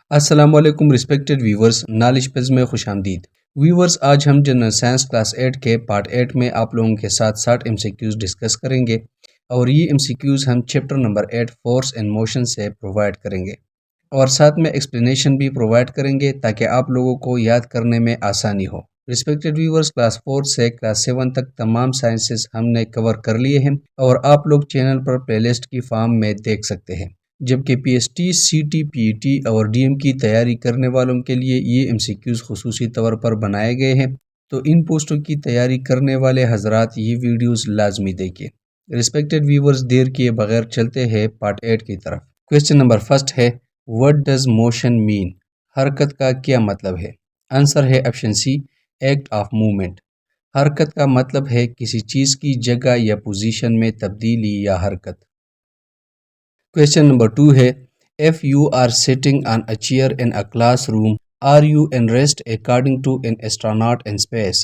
السلام علیکم respected viewers, knowledge پز میں خوش آمدید۔ ویورز، آج ہم جنرل سائنس کلاس 8 کے پارٹ 8 میں آپ لوگوں کے ساتھ 60 MCQs ڈسکس کریں گے، اور یہ MCQs ہم chapter number 8 force and motion سے پرووائڈ کریں گے، اور ساتھ میں ایکسپلینیشن بھی پرووائڈ کریں گے تاکہ آپ لوگوں کو یاد کرنے میں آسانی ہو۔ رسپیکٹڈ ویورز، کلاس 4 سے کلاس 7 تک تمام سائنسز ہم نے کور کر لیے ہیں، اور آپ لوگ چینل پر پلے لسٹ کی فارم میں دیکھ سکتے ہیں، جبکہ P S T, C T, P E T اور ڈی ایم کی تیاری کرنے والوں کے لیے یہ MCQs خصوصی طور پر بنائے گئے ہیں، تو ان پوسٹوں کی تیاری کرنے والے حضرات یہ ویڈیوز لازمی دیکھیں۔ رسپیکٹڈ ویورز، دیر کیے بغیر چلتے ہیں پارٹ 8 کی طرف۔ کویسچن نمبر فرسٹ ہے، وٹ ڈز موشن مین؟ حرکت کا کیا مطلب ہے؟ آنسر ہے option C, act of movement. حرکت کا مطلب ہے کسی چیز کی جگہ یا پوزیشن میں تبدیلی یا حرکت۔ کویسچن نمبر 2 ہے، if you are sitting on a chair in a classroom, are you in rest according to an astronaut in space؟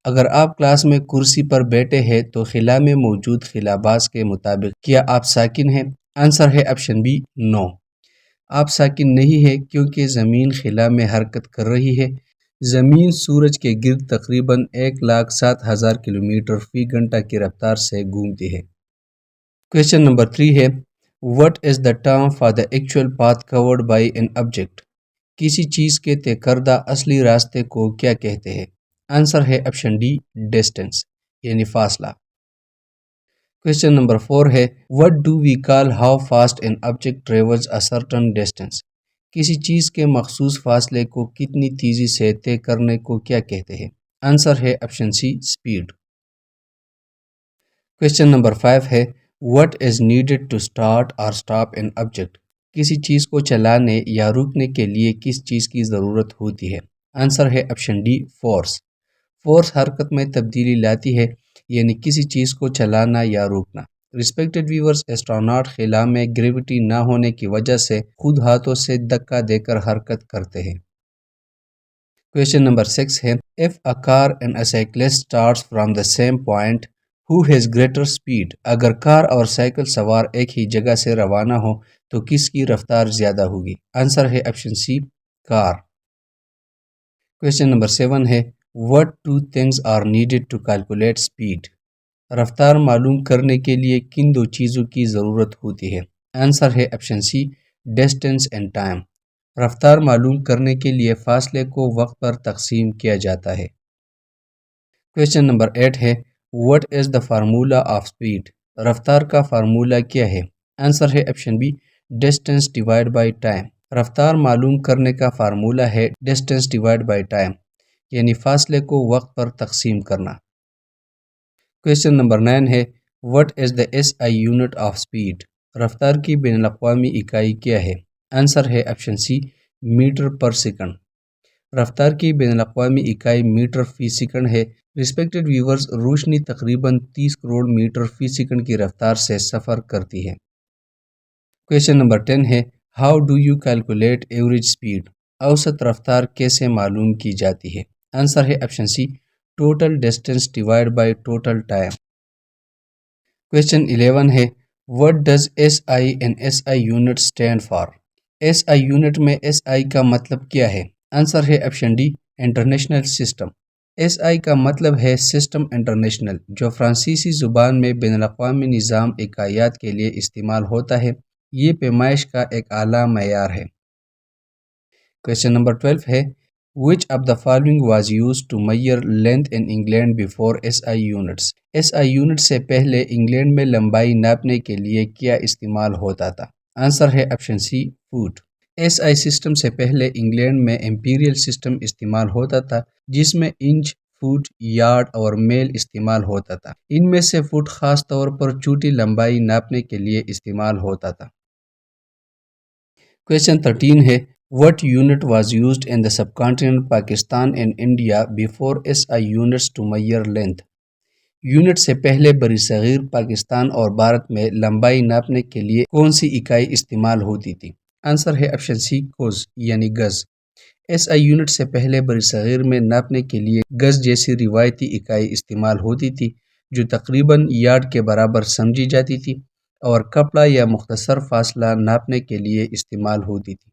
اگر آپ کلاس میں کرسی پر بیٹھے ہیں تو خلا میں موجود خلا باز کے مطابق کیا آپ ساکن ہیں؟ آنسر ہے آپشن بی، نو۔ آپ ساکن نہیں ہے کیونکہ زمین خلا میں حرکت کر رہی ہے۔ زمین سورج کے گرد تقریباً 1,07,000 کلومیٹر فی گھنٹہ کی رفتار سے گھومتی ہے۔ کویسچن نمبر 3 ہے، what is the term for the actual path covered by an object؟ کسی چیز کے طے کردہ اصلی راستے کو کیا کہتے ہیں؟ آنسر ہے آپشن ڈی، ڈسٹینس، یعنی فاصلہ۔ کویسچن نمبر 4 ہے، what do we call how fast an object travels a certain distance؟ کسی چیز کے مخصوص فاصلے کو کتنی تیزی سے طے کرنے کو کیا کہتے ہیں؟ آنسر ہے option C, speed. Question number 5 ہے، what is needed to start or stop an object؟ کسی چیز کو چلانے یا روکنے کے لیے کس چیز کی ضرورت ہوتی ہے؟ آنسر ہے آپشن ڈی، فورس۔ فورس حرکت میں تبدیلی لاتی ہے، یعنی کسی چیز کو چلانا یا روکنا۔ رسپیکٹڈ ویورز، ایسٹروناٹ خلا میں گریوٹی نہ ہونے کی وجہ سے خود ہاتھوں سے دھکا دے کر حرکت کرتے ہیں۔ کویسچن نمبر 6 ہے، if a car and a cyclist starts from the same point, who has greater speed؟ اگر کار اور سائیکل سوار ایک ہی جگہ سے روانہ ہو تو کس کی رفتار زیادہ ہوگی؟ آنسر ہے آپشن سی، کار۔ کویسچن نمبر 7 ہے، what two things are needed to calculate speed؟ رفتار معلوم کرنے کے لیے کن دو چیزوں کی ضرورت ہوتی ہے؟ آنسر ہے option C, distance and time. رفتار معلوم کرنے کے لیے فاصلے کو وقت پر تقسیم کیا جاتا ہے۔ کویسچن نمبر 8 ہے، what is the formula of speed؟ رفتار کا فارمولہ کیا ہے؟ آنسر ہے option be, distance divide by time. رفتار معلوم کرنے کا فارمولہ ہے ڈسٹینس ڈیوائڈ بائی ٹائم، یعنی فاصلے کو وقت پر تقسیم کرنا۔ کویسچن نمبر 9 ہے، what is the SI unit of speed؟ رفتار کی بین الاقوامی اکائی کیا ہے؟ آنسر ہے option C, metre per second. رفتار کی بین الاقوامی اکائی میٹر فی سیکنڈ ہے۔ رسپیکٹڈ ویورز، روشنی تقریباً 30 کروڑ میٹر فی سیکنڈ کی رفتار سے سفر کرتی ہے۔ کویسچن نمبر 10 ہے، how do you calculate average speed? اوسط رفتار کیسے معلوم کی جاتی ہے؟ آنسر ہے option C, total distance divide by total time. Question 11 ہے، what does SI and SI unit stand for؟ SI unit میں SI کا مطلب کیا ہے؟ آنسر ہے option D, international system. SI کا مطلب ہے سسٹم انٹرنیشنل، جو فرانسیسی زبان میں بین الاقوامی نظام اکائیات کے لیے استعمال ہوتا ہے۔ یہ پیمائش کا ایک اعلیٰ معیار ہے۔ کویسچن نمبر 12 ہے، which of the following was used to measure length in England before SI units؟ SI unit سے پہلے انگلینڈ میں لمبائی ناپنے کے لیے کیا استعمال ہوتا تھا؟ آنسر ہے option C, foot. SI system سے پہلے انگلینڈ میں امپیریل سسٹم استعمال ہوتا تھا، جس میں انچ، فٹ، یارڈ اور میل استعمال ہوتا تھا۔ ان میں سے فٹ خاص طور پر چوٹی لمبائی ناپنے کے لیے استعمال ہوتا تھا۔ کویسچن 13 ہے، what unit was used in the subcontinent Pakistan and India before SI units to measure length؟ Unit سے پہلے بری صغیر پاکستان اور بھارت میں لمبائی ناپنے کے لیے کون سی اکائی استعمال ہوتی تھی؟ آنسر ہے آپشن سی، کوز، یعنی گز۔ SI یونٹ سے پہلے بری صغیر میں ناپنے کے لیے گز جیسی روایتی اکائی استعمال ہوتی تھی، جو تقریباً یارڈ کے برابر سمجھی جاتی تھی اور کپڑا یا مختصر فاصلہ ناپنے کے لیے استعمال ہوتی تھی۔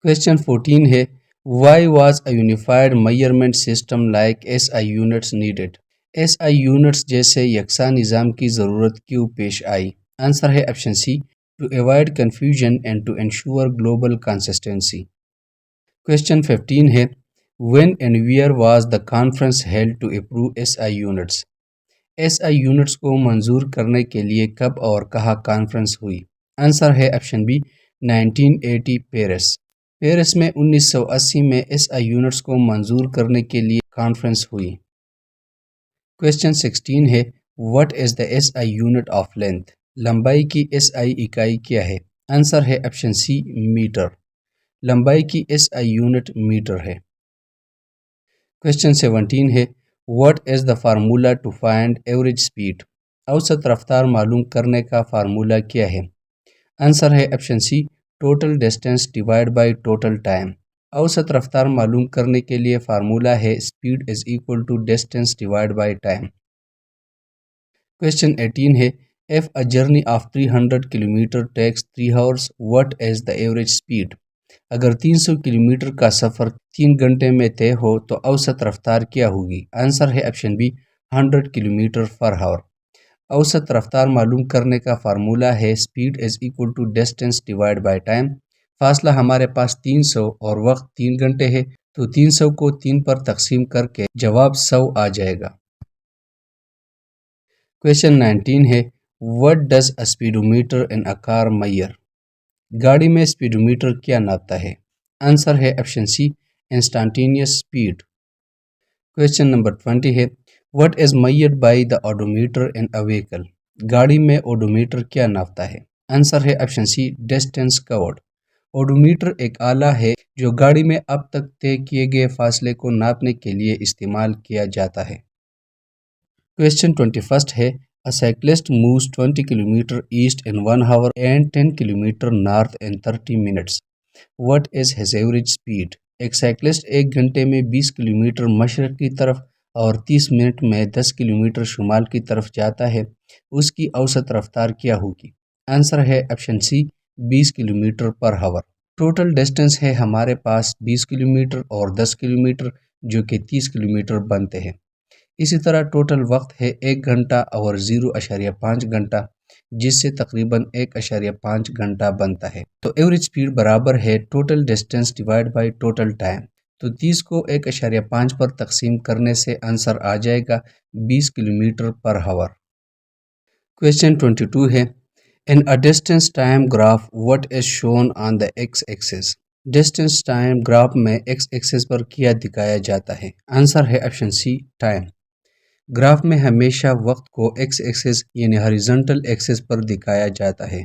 کویشچن 14 ہے why was a unified measurement system like S I units needed? S I units جیسے یکساں نظام کی ضرورت کیوں پیش آئی؟ آنسر ہے option C, to avoid confusion and to ensure global consistency. Question 15 ہے when and where was the conference held to approve S I units? S I units کو منظور کرنے کے لیے کب اور کہاں کانفرنس ہوئی؟ آنسر ہے آپشن بی، 1980 پیرس۔ پیرس میں 1980 میں ایس آئی یونٹس کو منظور کرنے کے لیے کانفرنس ہوئی۔ کویشچن 16 ہے what is the S I unit of length? لمبائی کی ایس آئی اکائی کیا ہے؟ آنسر ہے آپشن سی، میٹر۔ لمبائی کی ایس آئی یونٹ میٹر ہے۔ کویشچن 17 ہے what is the formula to find average speed? اوسط رفتار معلوم کرنے کا فارمولا کیا ہے؟ آنسر ہے option C, total distance divide by total time. اوسط رفتار معلوم کرنے کے لیے فارمولا ہے speed is equal to distance divide by time. Question 18 ہے if a journey of 300 kilometre takes 3 hours what is the average speed؟ اگر 300 کلومیٹر کا سفر 3 گھنٹے میں طے ہو تو اوسط رفتار کیا ہوگی؟ آنسر ہے option B, 100 kilometre per hour. اوسط رفتار معلوم کرنے کا فارمولا ہے speed is equal to distance divide by time. فاصلہ ہمارے پاس 300 اور وقت 3 گھنٹے ہے تو 300 کو 3 پر تقسیم کر کے جواب 100 آ جائے گا۔ کویشچن 19 ہے what does a speedometer in a car measure? گاڑی میں اسپیڈومیٹر کیا ناپتا ہے؟ آنسر ہے option C, instantaneous speed. Question number 20 ہے what is measured by the odometer in a vehicle? گاڑی میں اوڈومیٹر کیا ناپتا ہے؟ آنسر ہے option C, distance covered. Odometer ایک آلہ ہے جو گاڑی میں اب تک طے کیے گئے فاصلے کو ناپنے کے لیے استعمال کیا جاتا ہے۔ کویشچن 21 ہے A cyclist moves 20 km east in 1 hour and 10 km north in 30 minutes. What is his average speed؟ ایک سائیکلسٹ ایک گھنٹے میں 20 کلومیٹر مشرق کی طرف اور 30 منٹ میں 10 کلومیٹر شمال کی طرف جاتا ہے، اس کی اوسط رفتار کیا ہوگی؟ آنسر ہے آپشن سی، 20 کلومیٹر پر ہاور۔ ٹوٹل ڈسٹینس ہے ہمارے پاس 20 کلومیٹر اور 10 کلومیٹر جو کہ 30 کلومیٹر بنتے ہیں۔ اسی طرح ٹوٹل وقت ہے 1 گھنٹہ اور 0.5 گھنٹہ جس سے تقریباً 1.5 گھنٹہ بنتا ہے۔ تو ایوریج سپیڈ برابر ہے total distance divide by total time. تو 30 کو 1.5 پر تقسیم کرنے سے آنسر آ جائے گا 20 کلومیٹر پر ہاور۔ کویشچن 22 ہے In a distance time graph what is shown on the x-axis؟ Distance time graph میں ایکس ایکسس پر کیا دکھایا جاتا ہے؟ آنسر ہے آپشن سی، ٹائم۔ گراف میں ہمیشہ وقت کو ایکس ایکسس یعنی ہاریزونٹل ایکسس پر دکھایا جاتا ہے۔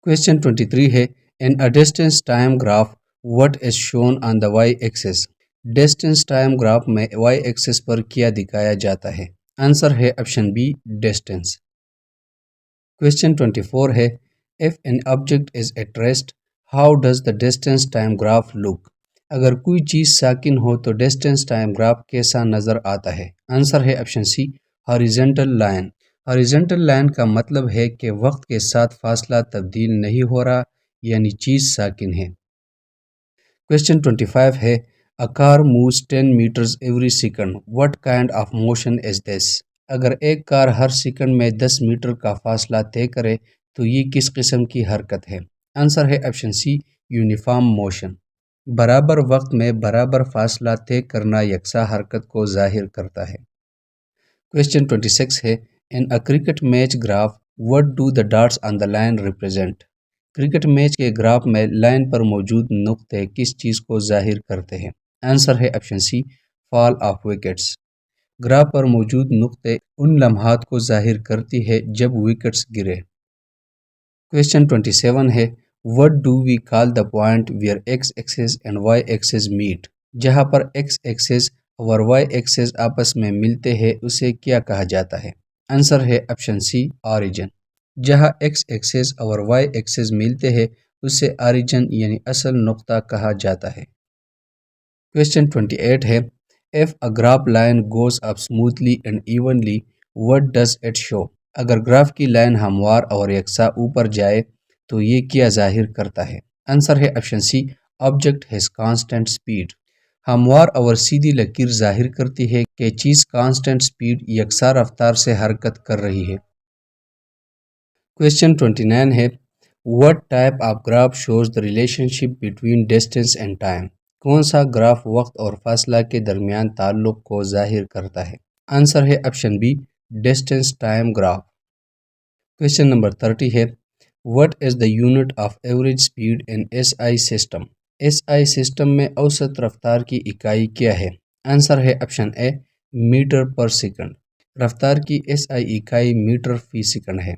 کویشچن 23 ہے In a distance time graph what is shown on the y-axis؟ Distance time graph میں وائی ایکسس پر کیا دکھایا جاتا ہے؟ آنسر ہے آپشن بی، ڈسٹینس۔ کویشچن 24 ہے If an object is at rest how does the distance time graph look؟ اگر کوئی چیز ساکن ہو تو ڈسٹینس ٹائم گراف کیسا نظر آتا ہے؟ آنسر ہے option C, horizontal line. Horizontal line کا مطلب ہے کہ وقت کے ساتھ فاصلہ تبدیل نہیں ہو رہا یعنی چیز ساکن ہے۔ کویشچن 25 ہے A car moves 10 meters every second. What kind of motion is this؟ اگر ایک کار ہر سیکنڈ میں 10 میٹر کا فاصلہ طے کرے تو یہ کس قسم کی حرکت ہے؟ آنسر ہے آپشن سی، یونیفارم موشن۔ برابر وقت میں برابر فاصلہ طے کرنا یکساں حرکت کو ظاہر کرتا ہے۔ کویشچن 26 ہے In a cricket match graph what do the dots on the line represent؟ Cricket match کے گراف میں لائن پر موجود نقطے کس چیز کو ظاہر کرتے ہیں؟ آنسر ہے option C, fall of wickets. Graph پر موجود نقطے ان لمحات کو ظاہر کرتی ہے جب وکٹس گرے۔ کویشچن 27 ہے What do we call the point where x axis and y axis meet؟ جہاں پر x axis اور y axis آپس میں ملتے ہیں اسے کیا کہا جاتا ہے؟ آنسر ہے آپشن سی، آریجن۔ جہاں x axis اور y axis ملتے ہیں اسے آریجن یعنی اصل نقطہ کہا جاتا ہے۔ کویشچن 28 ہے If a graph line goes up smoothly and evenly what does it show؟ اگر گراف کی لائن ہموار اور یکساں اوپر جائے تو یہ کیا ظاہر کرتا ہے؟ آنسر ہے option C, object has constant speed. ہموار اور سیدھی لکیر ظاہر کرتی ہے کہ چیز کانسٹنٹ اسپیڈ یکساں رفتار سے حرکت کر رہی ہے. کویشچن 29 ہے what type of graph shows the relationship between distance and time. کون سا گراف وقت اور فاصلہ کے درمیان تعلق کو ظاہر کرتا ہے؟ آنسر ہے option be distance time graph. Question number 30 ہے what is the unit of average speed in S I system. S I system میں اوسط رفتار کی اکائی کیا ہے؟ آنسر ہے option a matter per second. رفتار کی ایس آئی اکائی میٹر فی سیکنڈ ہے.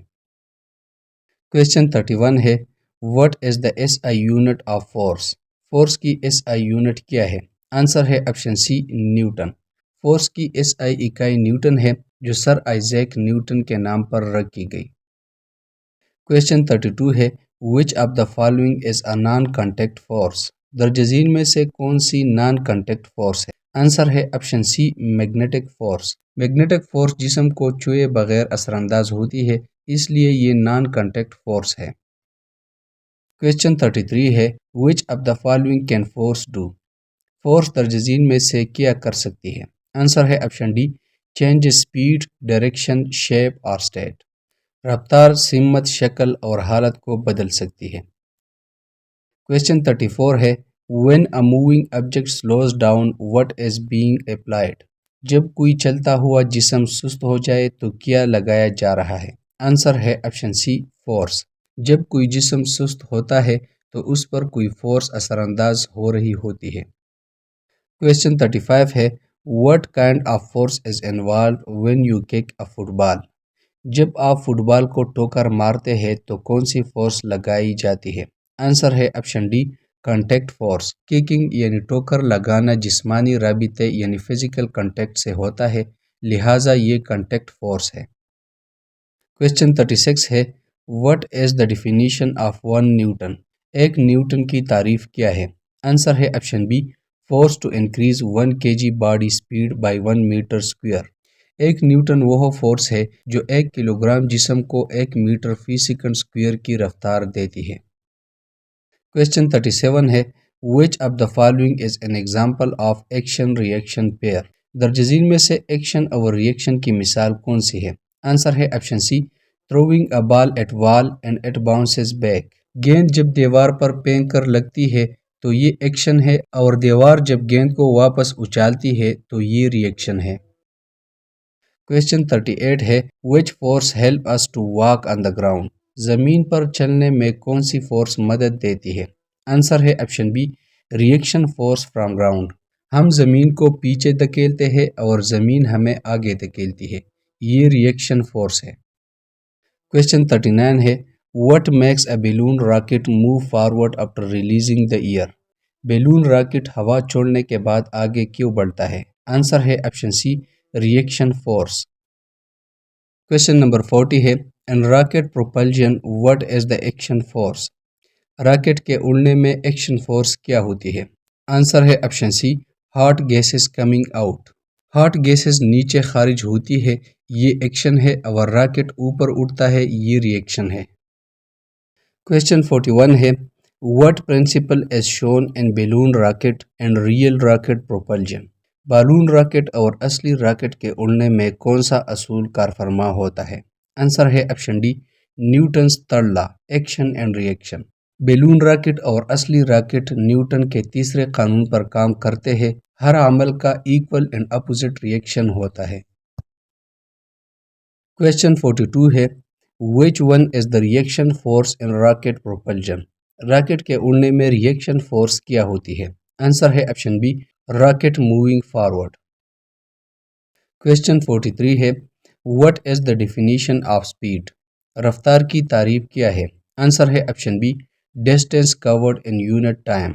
کویشچن 31 ہے what is the S I unit of force. Force کی ایس آئی یونٹ کیا ہے؟ آنسر ہے آپشن سی نیوٹن. فورس کی ایس آئی اکائی نیوٹن ہے جو سر آئزیک نیوٹن کے نام پر رکھی گئی. کویشچن 32 ہے which of the following is a non contact force. درجزین میں سے کون سی نان کانٹیکٹ فورس ہے؟ آنسر ہے option C magnetic force. Magnetic force جسم کو چھوئے بغیر اثر انداز ہوتی ہے اس لیے یہ نان کانٹیکٹ فورس ہے. کویشچن 33 ہے which of the following can force do. Force درجزین میں سے کیا کر سکتی ہے؟ آنسر ہے option D change speed direction shape اور اسٹیٹ. رفتار سمت شکل اور حالت کو بدل سکتی ہے. کویشچن 34 ہے when a moving object slows down what is being applied. جب کوئی چلتا ہوا جسم سست ہو جائے تو کیا لگایا جا رہا ہے؟ آنسر ہے آپشن سی فورس. جب کوئی جسم سست ہوتا ہے تو اس پر کوئی فورس اثر انداز ہو رہی ہوتی ہے. کویشچن 35 ہے what kind of force is involved when you kick a football. جب آپ فٹ بال کو ٹوکر مارتے ہیں تو کون سی فورس لگائی جاتی ہے؟ آنسر ہے option D contact force. Kicking یعنی ٹوکر لگانا جسمانی رابطے یعنی فزیکل کانٹیکٹ سے ہوتا ہے لہٰذا یہ کانٹیکٹ فورس ہے. کویشچن 36 ہے what is the definition of 1 newton. ایک نیوٹن کی تعریف کیا ہے؟ آنسر ہے option B force to increase 1 kg body speed by 1 metre square. ایک نیوٹن وہ فورس ہے جو 1 کلو گرام جسم کو 1 میٹر فی سیکنڈ اسکوئر کی رفتار دیتی ہے. کویشچن 37 ہے which of the following is an example of action reaction pair. درجزین میں سے ایکشن اور ریئیکشن کی مثال کون سی ہے؟ آنسر ہے option C throwing a ball at wall and it bounces back. گیند جب دیوار پر پھینک کر لگتی ہے تو یہ ایکشن ہے اور دیوار جب گیند کو واپس اچھالتی ہے تو یہ ریئیکشن ہے. کویشچن 38 ہے which force help us to walk on the ground. زمین پر چلنے میں کون سی فورس مدد دیتی ہے؟ آنسر ہے option be reaction force from ground. ہم زمین کو پیچھے دھکیلتے ہیں اور زمین ہمیں آگے دھکیلتی ہے یہ ریئیکشن فورس ہے. کویشچن 39 ہے what makes a balloon rocket move forward after releasing the air. Balloon rocket ہوا چھوڑنے کے بعد آگے کیوں بڑھتا ہے؟ آنسر ہے option C reaction force. Question number 40 ہے in rocket propulsion what is the action force. Rocket کے اڑنے میں ایکشن فورس کیا ہوتی ہے؟ آنسر ہے option C hot gases coming out. Hot gases نیچے خارج ہوتی ہے یہ ایکشن ہے اور راکٹ اوپر اڑتا ہے یہ ریئیکشن ہے. کویشچن 41 ہے what principle is shown in balloon rocket and real rocket propulsion. Balloon rocket اور اصلی راکٹ کے اڑنے میں کون سا اصول کار فرما ہوتا ہے؟ آنسر ہے option D Newton's third law action and reaction. Balloon rocket اور اصلی راکٹ نیوٹن کے تیسرے قانون پر کام کرتے ہیں ہر عمل کا ایکول اینڈ اپوزٹ ریئیکشن ہوتا ہے. کویشچن 42 ہے which one is the reaction force in rocket propulsion. Rocket کے اڑنے میں ریئیکشن فورس کیا ہوتی ہے؟ آنسر ہے option be rocket moving forward. Question 43 ہے what is the definition of speed. رفتار کی تعریف کیا ہے؟ آنسر ہے option be distance covered in unit time.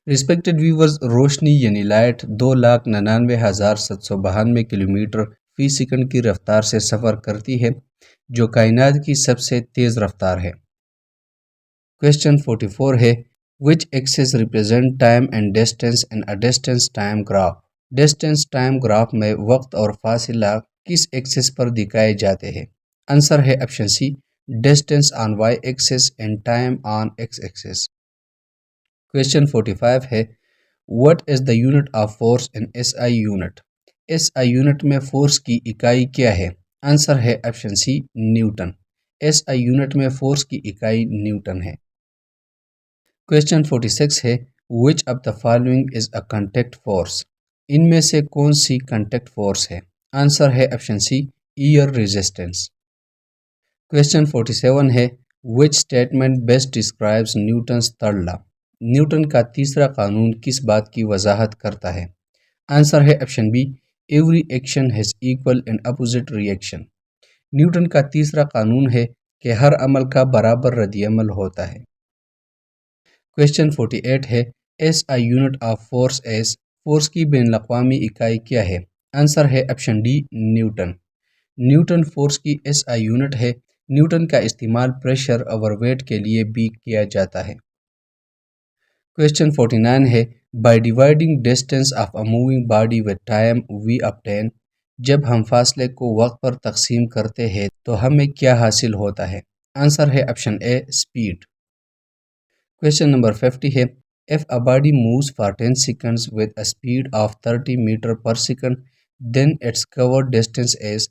Respected viewers روشنی یعنی لائٹ 2,99,792 کلومیٹر فی سیکنڈ کی رفتار سے سفر کرتی ہے جو کائنات کی سب سے تیز رفتار ہے. کویشچن 44 ہے which axis represent time and distance in a distance time graph. Distance time graph میں وقت اور فاصلہ کس ایکسس پر دکھائے جاتے ہیں؟ آنسر ہے option C distance on Y axis and time on X axis. Question 45 ہے What is the unit of force in SI unit? SI unit میں فورس کی اکائی کیا ہے؟ آنسر ہے option C newton. SI unit میں force کی اکائی نیوٹن ہے. Question 46 ہے Which of the following is a contact force? ان میں سے کون سی کنٹیکٹ فورس ہے؟ آنسر ہے option C air resistance. Question 47 ہے Which statement best describes Newton's third law? Newton کا تیسرا قانون کس بات کی وضاحت کرتا ہے؟ آنسر ہے option B every action has equal and opposite reaction. Newton کا تیسرا قانون ہے کہ ہر عمل کا برابر ردی عمل ہوتا ہے. Question 48 ہے S I unit of force as force کی بین الاقوامی اکائی کیا ہے؟ آنسر ہے option D Newton. Newton force کی ایس آئی یونٹ ہے. نیوٹن کا استعمال پریشر اوور ویٹ کے لیے بھی کیا جاتا ہے. Question 49 ہے By dividing distance of a moving body with time we obtain. جب ہم فاصلے کو وقت پر تقسیم کرتے ہیں تو ہمیں کیا حاصل ہوتا ہے؟ آنسر ہے option a speed. Question number 50 ہے If a body moves for 10 seconds with a speed of 30 meter per second then its covered distance is.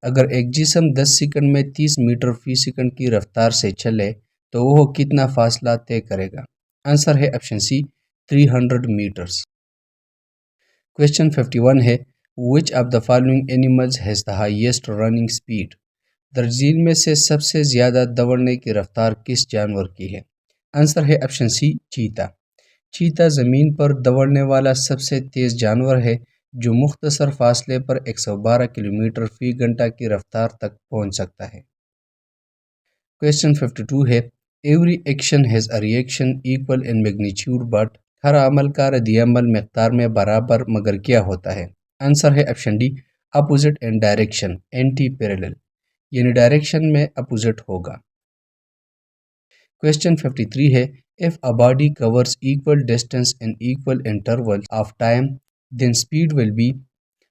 اگر ایک جسم 10 سیکنڈ میں 30 میٹر فی سیکنڈ کی رفتار سے چلے تو وہ کتنا فاصلہ طے کرے گا؟ آنسر ہے آپشن سی 300 میٹرز. Question 51 ہے Which of the following animals has the highest running speed? درجیل میں سے سب سے زیادہ دوڑنے کی رفتار کس جانور کی ہے؟ آنسر ہے آپشن سی چیتا. چیتا زمین پر دوڑنے والا سب سے تیز جانور ہے جو مختصر فاصلے پر 112 کلومیٹر فی گھنٹہ کی رفتار تک پہنچ سکتا ہے. Question 52 ہے Every action has a reaction equal in magnitude but. ہر عمل کا ردی عمل مقدار میں برابر مگر کیا ہوتا ہے؟ آنسر ہے option D opposite in direction anti parallel. یعنی ڈائریکشن میں اپوزٹ ہوگا. Question 53 ہے If a body covers equal distance in equal interval of time then speed will be.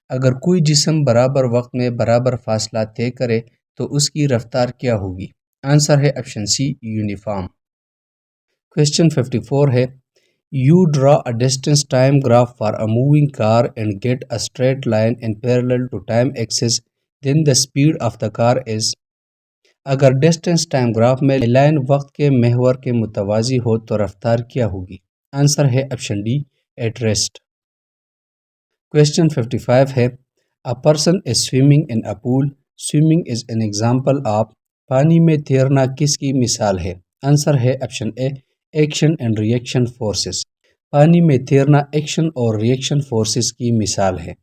اگر کوئی جسم برابر وقت میں برابر فاصلہ طے کرے تو اس کی رفتار کیا ہوگی؟ آنسر ہے آپشن سی یونیفارم. Question 54 ہے You draw a distance time graph for a moving car and get a straight line in parallel to time axis then the speed of the car is. اگر distance time graph میں line وقت کے محور کے متوازی ہو تو رفتار کیا ہوگی؟ آنسر ہے option D at rest. Question 55 ہے A person is swimming in a pool. Swimming is an example of. پانی میں تیرنا کس کی مثال ہے؟ آنسر ہے option A action and reaction forces. پانی میں تیرنا ایکشن اور ری ایکشن فورسز کی مثال ہے.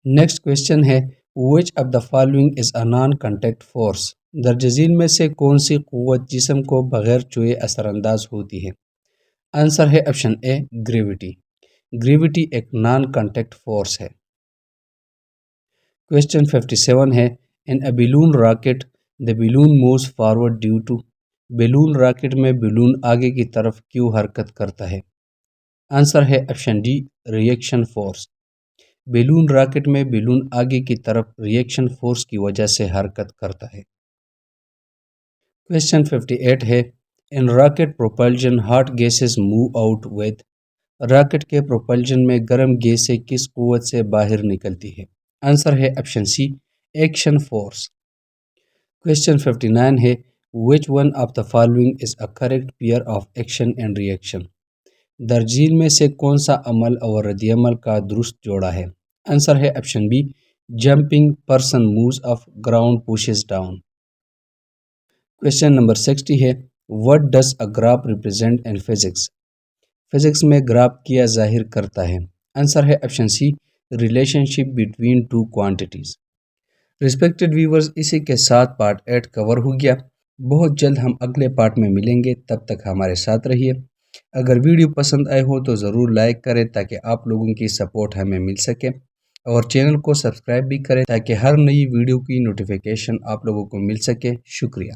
نیکسٹ کویشچن ہے Which of the following is a non-contact force? درج ذیل میں سے کون سی قوت جسم کو بغیر چھوئے اثر انداز ہوتی ہے؟ آنسر ہے آپشن اے گریویٹی. گریویٹی ایک نان کنٹیکٹ فورس ہے. Question 57 ہے In a balloon rocket, the balloon moves forward due to. Balloon rocket میں بیلون آگے کی طرف کیوں حرکت کرتا ہے؟ آنسر ہے آپشن ڈی ری ایکشن فورس. بیلون راکٹ میں بیلون آگے کی طرف ری ایکشن فورس کی وجہ سے حرکت کرتا ہے. Question 58 ہے In rocket propulsion, hot gases move out with. Rocket کے پروپلشن میں گرم گیسیں کس قوت سے باہر نکلتی ہے؟ آنسر ہے option C action force. Question 59 ہے Which one of the following is a correct pair of action and reaction? درجیل میں سے کون سا عمل اور ردی عمل کا درست جوڑا ہے؟ آنسر ہے option B jumping person moves up ground pushes down. Question number 60 ہے What does a graph represent in physics? Physics میں گراف کیا ظاہر کرتا ہے؟ آنسر ہے option C relationship between two quantities. Respected viewers اسی کے ساتھ پارٹ 8 کور ہو گیا. بہت جلد ہم اگلے پارٹ میں ملیں گے. تب تک ہمارے ساتھ رہیے. اگر ویڈیو پسند آئے ہو تو ضرور لائک کریں تاکہ آپ لوگوں کی سپورٹ ہمیں مل سکے اور چینل کو سبسکرائب بھی کریں تاکہ ہر نئی ویڈیو کی نوٹیفیکیشن آپ لوگوں کو مل سکے. شکریہ.